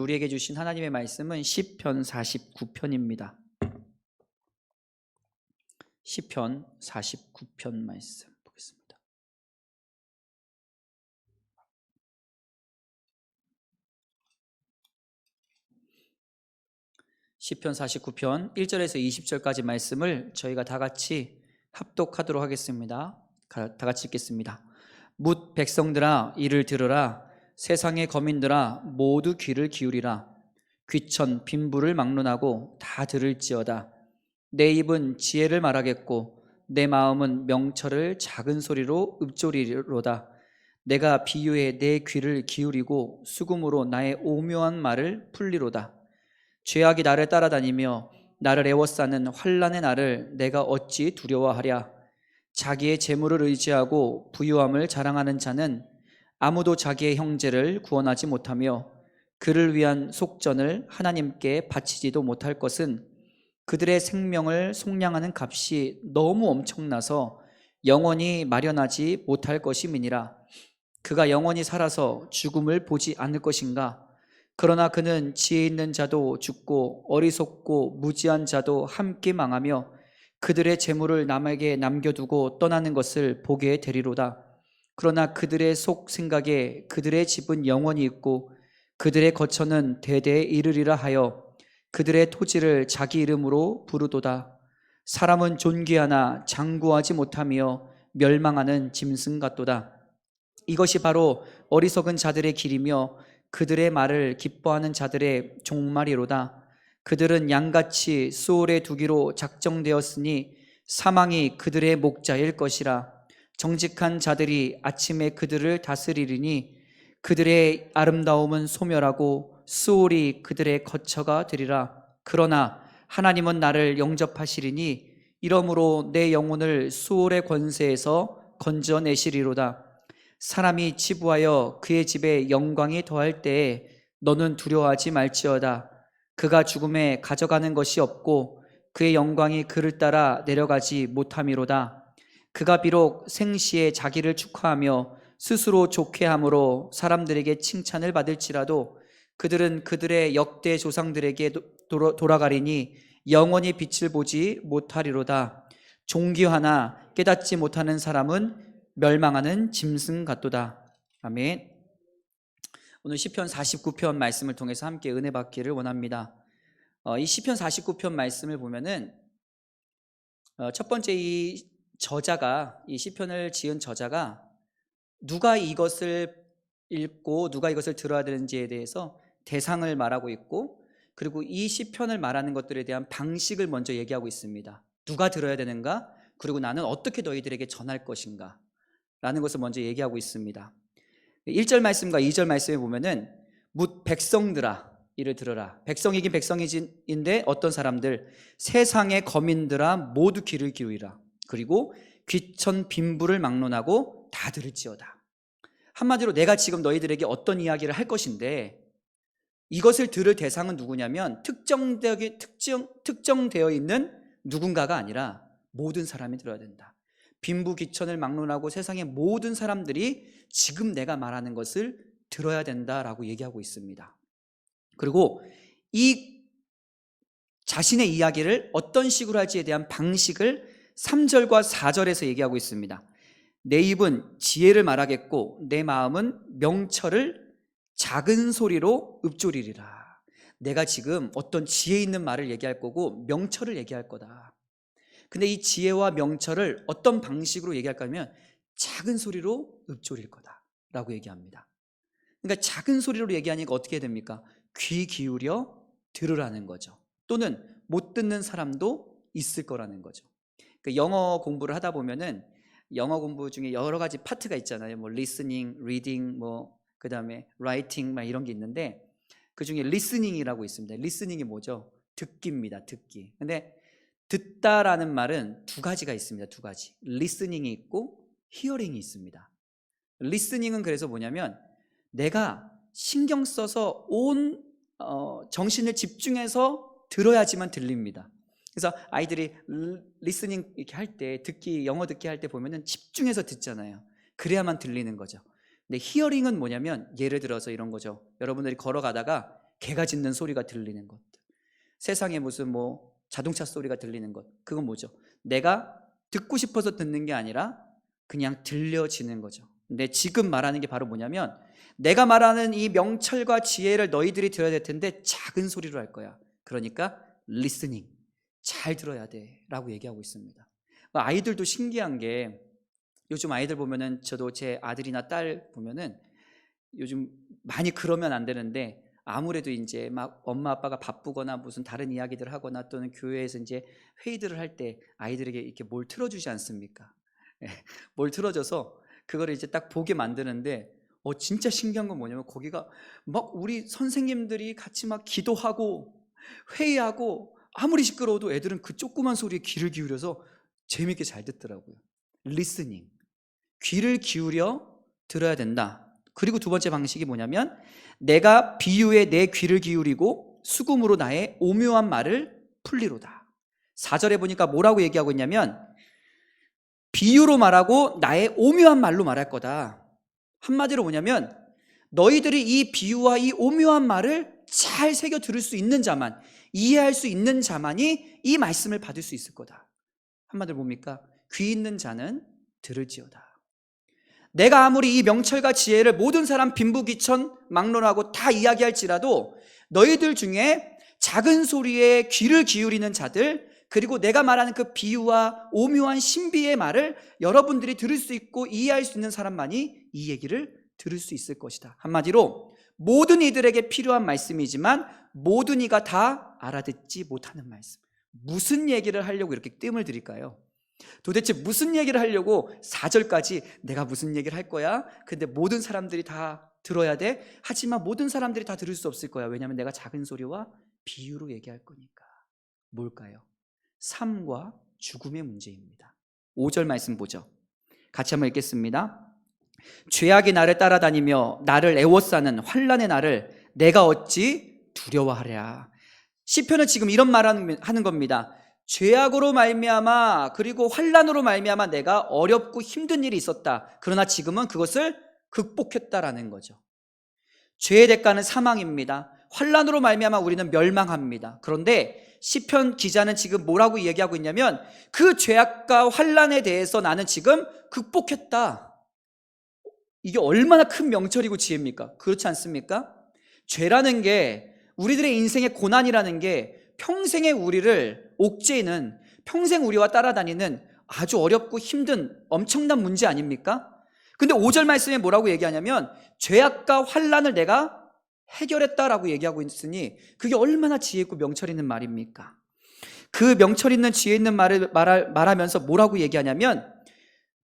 우리에게 주신 하나님의 말씀은 시편 49편입니다. 시편 49편 말씀 보겠습니다. 시편 49편 1절에서 20절까지 말씀을 저희가 다 같이 합독하도록 하겠습니다. 다 같이 읽겠습니다. 뭇 백성들아 이를 들으라. 세상의 거민들아 모두 귀를 기울이라. 귀천 빈부를 막론하고 다 들을지어다. 내 입은 지혜를 말하겠고 내 마음은 명철을 작은 소리로 읊조리로다. 내가 비유에 내 귀를 기울이고 수금으로 나의 오묘한 말을 풀리로다. 죄악이 나를 따라다니며 나를 애워싸는 환난의 날을 내가 어찌 두려워하랴. 자기의 재물을 의지하고 부유함을 자랑하는 자는 아무도 자기의 형제를 구원하지 못하며 그를 위한 속전을 하나님께 바치지도 못할 것은 그들의 생명을 속량하는 값이 너무 엄청나서 영원히 마련하지 못할 것임이니라. 그가 영원히 살아서 죽음을 보지 않을 것인가? 그러나 그는 지혜 있는 자도 죽고 어리석고 무지한 자도 함께 망하며 그들의 재물을 남에게 남겨두고 떠나는 것을 보게 되리로다. 그러나 그들의 속 생각에 그들의 집은 영원히 있고 그들의 거처는 대대에 이르리라 하여 그들의 토지를 자기 이름으로 부르도다. 사람은 존귀하나 장구하지 못하며 멸망하는 짐승 같도다. 이것이 바로 어리석은 자들의 길이며 그들의 말을 기뻐하는 자들의 종말이로다. 그들은 양같이 수월에 두기로 작정되었으니 사망이 그들의 목자일 것이라. 정직한 자들이 아침에 그들을 다스리리니 그들의 아름다움은 소멸하고 수월이 그들의 거처가 되리라. 그러나 하나님은 나를 영접하시리니 이러므로 내 영혼을 수월의 권세에서 건져내시리로다. 사람이 치부하여 그의 집에 영광이 더할 때에 너는 두려워하지 말지어다. 그가 죽음에 가져가는 것이 없고 그의 영광이 그를 따라 내려가지 못함이로다. 그가 비록 생시에 자기를 축하하며 스스로 좋게함으로 사람들에게 칭찬을 받을지라도 그들은 그들의 역대 조상들에게 돌아가리니 영원히 빛을 보지 못하리로다. 존귀하나 깨닫지 못하는 사람은 멸망하는 짐승 같도다. 아멘. 오늘 시편 49편 말씀을 통해서 함께 은혜 받기를 원합니다. 이 시편 49편 말씀을 보면은 첫 번째 이 시편을 지은 저자가 누가 이것을 읽고 누가 이것을 들어야 되는지에 대해서 대상을 말하고 있고, 그리고 이 시편을 말하는 것들에 대한 방식을 먼저 얘기하고 있습니다. 누가 들어야 되는가? 그리고 나는 어떻게 너희들에게 전할 것인가? 라는 것을 먼저 얘기하고 있습니다. 1절 말씀과 2절 말씀에 보면은 뭇 백성들아 이를 들으라. 백성이긴 백성인데 어떤 사람들? 세상의 거민들아 모두 귀를 기울이라. 그리고 귀천 빈부를 막론하고 다 들을지어다. 한마디로 내가 지금 너희들에게 어떤 이야기를 할 것인데 이것을 들을 대상은 누구냐면 특정되어 있는 누군가가 아니라 모든 사람이 들어야 된다. 빈부 귀천을 막론하고 세상의 모든 사람들이 지금 내가 말하는 것을 들어야 된다라고 얘기하고 있습니다. 그리고 이 자신의 이야기를 어떤 식으로 할지에 대한 방식을 3절과 4절에서 얘기하고 있습니다. 내 입은 지혜를 말하겠고 내 마음은 명철을 작은 소리로 읊조리리라. 내가 지금 어떤 지혜 있는 말을 얘기할 거고 명철을 얘기할 거다. 근데 이 지혜와 명철을 어떤 방식으로 얘기할까 하면 작은 소리로 읊조릴 거다라고 얘기합니다. 그러니까 작은 소리로 얘기하니까 어떻게 됩니까? 귀 기울여 들으라는 거죠. 또는 못 듣는 사람도 있을 거라는 거죠. 그러니까 영어 공부를 하다 보면은 영어 공부 중에 여러 가지 파트가 있잖아요. 뭐 listening, reading, 뭐 그다음에 writing 막 이런 게 있는데 그 중에 listening이라고 있습니다. listening이 뭐죠? 듣기입니다. 듣기. 근데 듣다라는 말은 두 가지가 있습니다. 두 가지. listening이 있고 hearing이 있습니다. listening은 그래서 뭐냐면 내가 신경 써서 온 정신을 집중해서 들어야지만 들립니다. 그래서 아이들이 리스닝 이렇게 할 때 영어 듣기 할 때 보면은 집중해서 듣잖아요. 그래야만 들리는 거죠. 근데 히어링은 뭐냐면 예를 들어서 이런 거죠. 여러분들이 걸어가다가 개가 짖는 소리가 들리는 것, 세상에 무슨 뭐 자동차 소리가 들리는 것, 그건 뭐죠? 내가 듣고 싶어서 듣는 게 아니라 그냥 들려지는 거죠. 근데 지금 말하는 게 바로 뭐냐면, 내가 말하는 이 명철과 지혜를 너희들이 들어야 될 텐데 작은 소리로 할 거야. 그러니까 listening, 잘 들어야 돼 라고 얘기하고 있습니다. 아이들도 신기한 게, 요즘 아이들 보면은, 저도 제 아들이나 딸 보면은 요즘 많이 그러면 안 되는데, 아무래도 이제 막 엄마 아빠가 바쁘거나 무슨 다른 이야기들 하거나 또는 교회에서 이제 회의들을 할 때 아이들에게 이렇게 뭘 틀어주지 않습니까? 뭘 틀어줘서 그거를 이제 딱 보게 만드는데, 진짜 신기한 건 뭐냐면, 거기가 막 우리 선생님들이 같이 막 기도하고 회의하고 아무리 시끄러워도 애들은 그 조그만 소리에 귀를 기울여서 재밌게 잘 듣더라고요. 리스닝, 귀를 기울여 들어야 된다. 그리고 두 번째 방식이 뭐냐면, 내가 비유에 내 귀를 기울이고 수금으로 나의 오묘한 말을 풀리로다. 4절에 보니까 뭐라고 얘기하고 있냐면, 비유로 말하고 나의 오묘한 말로 말할 거다. 한마디로 뭐냐면, 너희들이 이 비유와 이 오묘한 말을 잘 새겨 들을 수 있는 자만, 이해할 수 있는 자만이 이 말씀을 받을 수 있을 거다. 한마디로 뭡니까? 귀 있는 자는 들을지어다. 내가 아무리 이 명철과 지혜를 모든 사람 빈부귀천 막론하고 다 이야기할지라도, 너희들 중에 작은 소리에 귀를 기울이는 자들, 그리고 내가 말하는 그 비유와 오묘한 신비의 말을 여러분들이 들을 수 있고 이해할 수 있는 사람만이 이 얘기를 들을 수 있을 것이다. 한마디로 모든 이들에게 필요한 말씀이지만 모든 이가 다 알아듣지 못하는 말씀. 무슨 얘기를 하려고 이렇게 뜸을 들일까요? 도대체 무슨 얘기를 하려고 4절까지 내가 무슨 얘기를 할 거야? 근데 모든 사람들이 다 들어야 돼? 하지만 모든 사람들이 다 들을 수 없을 거야. 왜냐하면 내가 작은 소리와 비유로 얘기할 거니까. 뭘까요? 삶과 죽음의 문제입니다. 5절 말씀 보죠. 같이 한번 읽겠습니다. 죄악이 나를 따라다니며 나를 애워싸는 환난의 날을 내가 어찌 두려워하랴. 시편은 지금 이런 말하는 겁니다. 죄악으로 말미암아 그리고 환난으로 말미암아 내가 어렵고 힘든 일이 있었다. 그러나 지금은 그것을 극복했다라는 거죠. 죄의 대가는 사망입니다. 환난으로 말미암아 우리는 멸망합니다. 그런데 시편 기자는 지금 뭐라고 얘기하고 있냐면, 그 죄악과 환난에 대해서 나는 지금 극복했다. 이게 얼마나 큰 명철이고 지혜입니까? 그렇지 않습니까? 죄라는 게, 우리들의 인생의 고난이라는 게 평생의 우리를 옥죄이는, 평생 우리와 따라다니는 아주 어렵고 힘든 엄청난 문제 아닙니까? 근데 5절 말씀에 뭐라고 얘기하냐면, 죄악과 환난을 내가 해결했다라고 얘기하고 있으니 그게 얼마나 지혜 있고 명철 있는 말입니까? 그 명철 있는 지혜 있는 말을 말하면서 뭐라고 얘기하냐면,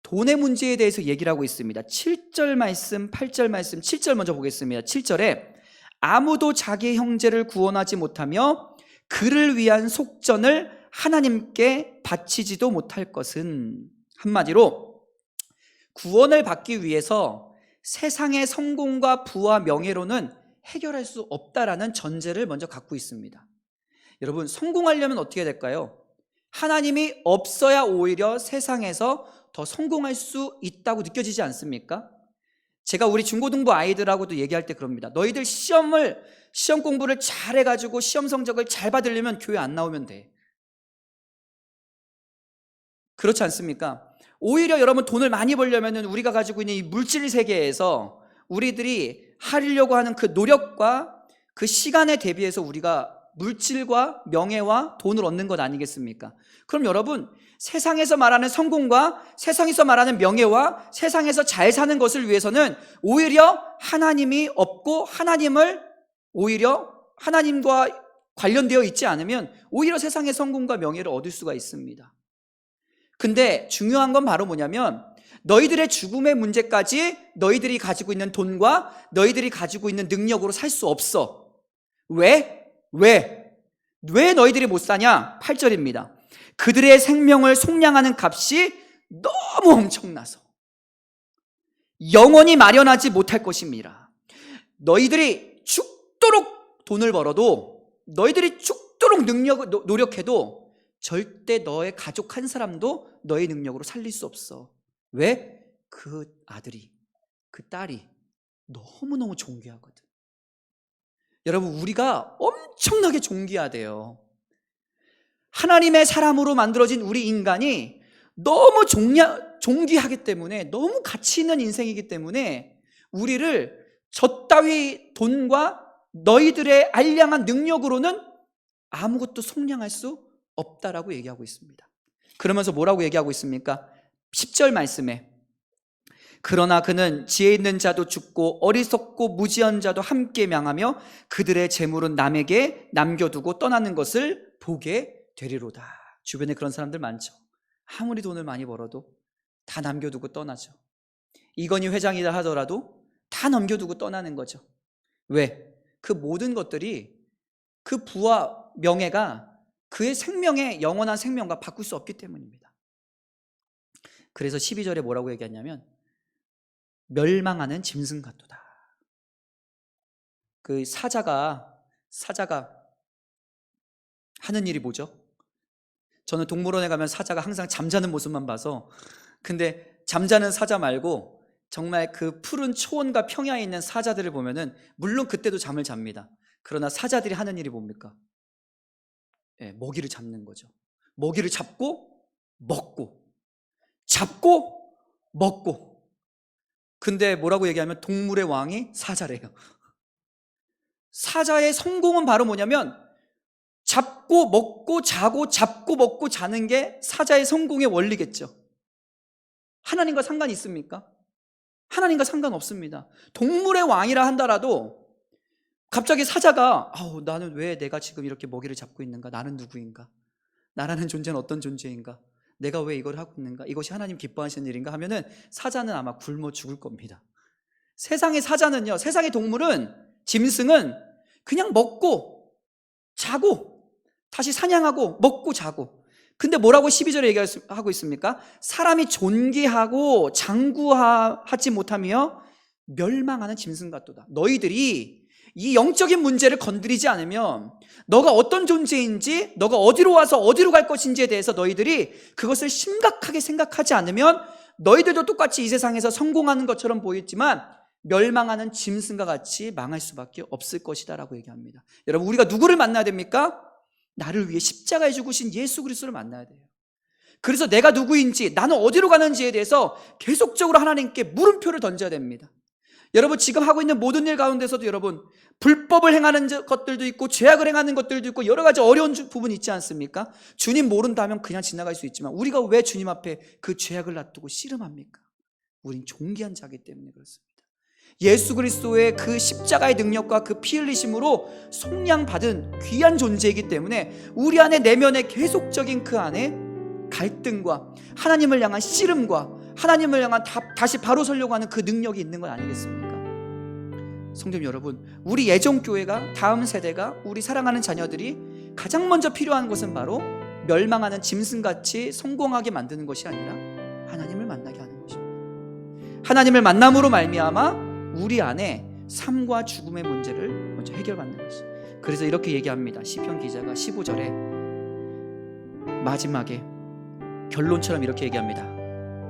돈의 문제에 대해서 얘기를 하고 있습니다. 7절 말씀, 8절 말씀, 7절 먼저 보겠습니다. 7절에 아무도 자기 형제를 구원하지 못하며 그를 위한 속전을 하나님께 바치지도 못할 것은, 한마디로 구원을 받기 위해서 세상의 성공과 부와 명예로는 해결할 수 없다라는 전제를 먼저 갖고 있습니다. 여러분, 성공하려면 어떻게 될까요? 하나님이 없어야 오히려 세상에서 더 성공할 수 있다고 느껴지지 않습니까? 제가 우리 중고등부 아이들하고도 얘기할 때 그럽니다. 너희들 시험 공부를 잘해가지고 시험 성적을 잘 받으려면 교회 안 나오면 돼. 그렇지 않습니까? 오히려 여러분, 돈을 많이 벌려면 우리가 가지고 있는 이 물질 세계에서 우리들이 하려고 하는 그 노력과 그 시간에 대비해서 우리가 물질과 명예와 돈을 얻는 것 아니겠습니까? 그럼 여러분, 세상에서 말하는 성공과 세상에서 말하는 명예와 세상에서 잘 사는 것을 위해서는 오히려 하나님이 없고 오히려 하나님과 관련되어 있지 않으면 오히려 세상의 성공과 명예를 얻을 수가 있습니다. 근데 중요한 건 바로 뭐냐면, 너희들의 죽음의 문제까지 너희들이 가지고 있는 돈과 너희들이 가지고 있는 능력으로 살 수 없어. 왜 너희들이 못 사냐? 8절입니다. 그들의 생명을 속량하는 값이 너무 엄청나서 영원히 마련하지 못할 것입니다. 너희들이 죽도록 돈을 벌어도, 너희들이 죽도록 노력해도 절대 너의 가족 한 사람도 너의 능력으로 살릴 수 없어. 왜? 그 아들이, 그 딸이 너무너무 존귀하거든. 여러분, 우리가 엄청나게 존귀하대요. 하나님의 사람으로 만들어진 우리 인간이 너무 존귀하기 때문에, 너무 가치 있는 인생이기 때문에 우리를 저 따위 돈과 너희들의 알량한 능력으로는 아무것도 속량할 수 없다라고 얘기하고 있습니다. 그러면서 뭐라고 얘기하고 있습니까? 10절 말씀에 그러나 그는 지혜 있는 자도 죽고 어리석고 무지한 자도 함께 명하며 그들의 재물은 남에게 남겨두고 떠나는 것을 보게 되리로다. 주변에 그런 사람들 많죠. 아무리 돈을 많이 벌어도 다 남겨두고 떠나죠. 이건희 회장이라 하더라도 다 남겨두고 떠나는 거죠. 왜? 그 모든 것들이, 그 부와 명예가 그의 생명의 영원한 생명과 바꿀 수 없기 때문입니다. 그래서 12절에 뭐라고 얘기하냐면 멸망하는 짐승 같도다. 그 사자가 하는 일이 뭐죠? 저는 동물원에 가면 사자가 항상 잠자는 모습만 봐서, 근데 잠자는 사자 말고 정말 그 푸른 초원과 평야에 있는 사자들을 보면은 물론 그때도 잠을 잡니다. 그러나 사자들이 하는 일이 뭡니까? 먹이를 잡는 거죠. 먹이를 잡고 먹고 잡고 먹고. 근데 뭐라고 얘기하면 동물의 왕이 사자래요. 사자의 성공은 바로 뭐냐면 잡고 먹고 자고 잡고 먹고 자는 게 사자의 성공의 원리겠죠. 하나님과 상관이 있습니까? 하나님과 상관없습니다. 동물의 왕이라 한다라도 갑자기 사자가 나는 왜 내가 지금 이렇게 먹이를 잡고 있는가? 나는 누구인가? 나라는 존재는 어떤 존재인가? 내가 왜 이걸 하고 있는가? 이것이 하나님 기뻐하시는 일인가? 하면은 사자는 아마 굶어 죽을 겁니다. 세상의 사자는요, 세상의 동물은, 짐승은 그냥 먹고 자고 다시 사냥하고 먹고 자고. 근데 뭐라고 12절에 얘기하고 있습니까? 사람이 존귀하고 장구하지 못하며 멸망하는 짐승 같도다. 너희들이 이 영적인 문제를 건드리지 않으면, 너가 어떤 존재인지, 너가 어디로 와서 어디로 갈 것인지에 대해서 너희들이 그것을 심각하게 생각하지 않으면 너희들도 똑같이 이 세상에서 성공하는 것처럼 보이지만 멸망하는 짐승과 같이 망할 수밖에 없을 것이다 라고 얘기합니다. 여러분, 우리가 누구를 만나야 됩니까? 나를 위해 십자가에 죽으신 예수 그리스도를 만나야 돼요. 그래서 내가 누구인지, 나는 어디로 가는지에 대해서 계속적으로 하나님께 물음표를 던져야 됩니다. 여러분, 지금 하고 있는 모든 일 가운데서도 여러분, 불법을 행하는 것들도 있고 죄악을 행하는 것들도 있고 여러 가지 어려운 부분이 있지 않습니까? 주님 모른다면 그냥 지나갈 수 있지만 우리가 왜 주님 앞에 그 죄악을 놔두고 씨름합니까? 우린 존귀한 자이기 때문에 그렇습니다. 예수 그리스도의 그 십자가의 능력과 그 피 흘리심으로 속량받은 귀한 존재이기 때문에 우리 안에, 내면에 계속적인 그 안에 갈등과 하나님을 향한 씨름과 하나님을 향한 다시 바로 서려고 하는 그 능력이 있는 건 아니겠습니까? 성도 여러분, 우리 예정교회가, 다음 세대가, 우리 사랑하는 자녀들이 가장 먼저 필요한 것은 바로 멸망하는 짐승같이 성공하게 만드는 것이 아니라 하나님을 만나게 하는 것입니다. 하나님을 만남으로 말미암아 우리 안에 삶과 죽음의 문제를 먼저 해결받는 것이죠. 그래서 이렇게 얘기합니다. 시편 기자가 15절에 마지막에 결론처럼 이렇게 얘기합니다.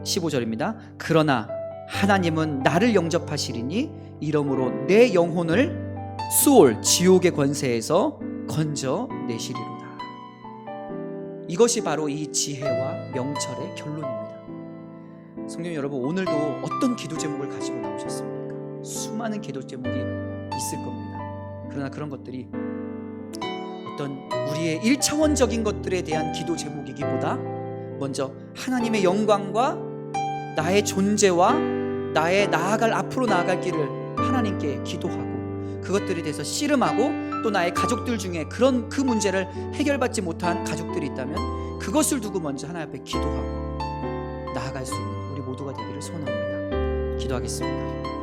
15절입니다. 그러나 하나님은 나를 영접하시리니 이러므로 내 영혼을 수올 지옥의 권세에서 건져내시리로다. 이것이 바로 이 지혜와 명철의 결론입니다. 성도 여러분, 오늘도 어떤 기도 제목을 가지고 나오셨습니까? 수많은 기도 제목이 있을 겁니다. 그러나 그런 것들이 어떤 우리의 1차원적인 것들에 대한 기도 제목이기보다 먼저 하나님의 영광과 나의 존재와 나의 앞으로 나아갈 길을 하나님께 기도하고 그것들에 대해서 씨름하고, 또 나의 가족들 중에 그 문제를 해결받지 못한 가족들이 있다면 그것을 두고 먼저 하나님 앞에 기도하고 나아갈 수 있는 우리 모두가 되기를 소원합니다. 기도하겠습니다.